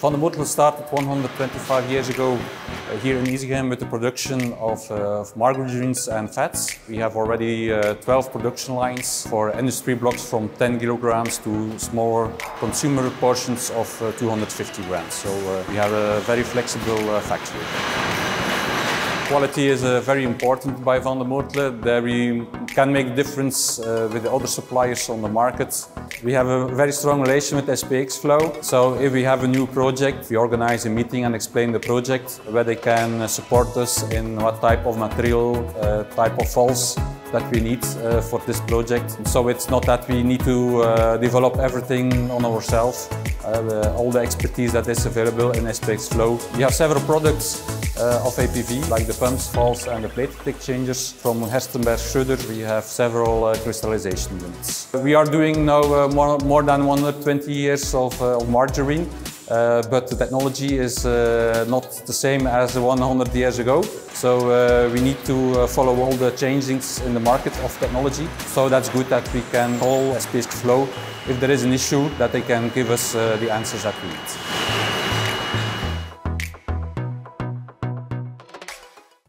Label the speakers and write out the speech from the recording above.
Speaker 1: Vandemoortele started 125 years ago here in Izegem with the production of margarines and fats. We have already 12 production lines for industry blocks from 10 kilograms to smaller consumer portions of 250 grams. So we have a very flexible factory. Quality is very important by Vandemoortele. There we can make a difference with the other suppliers on the market. We have a very strong relation with SPX FLOW. So if we have a new project, we organize a meeting and explain the project, where they can support us in what type of material, type of valves that we need for this project. So it's not that we need to develop everything on ourselves. All the expertise that is available in SPX FLOW. We have several products of APV, like the pumps, valves and the plate exchangers. From Gerstenberg Schrӧder we have several crystallization units. We are doing now more than 120 years of margarine, but the technology is not the same as 100 years ago. So we need to follow all the changings in the market of technology. So that's good that we can call SPX FLOW if there is an issue, that they can give us the answers that we need.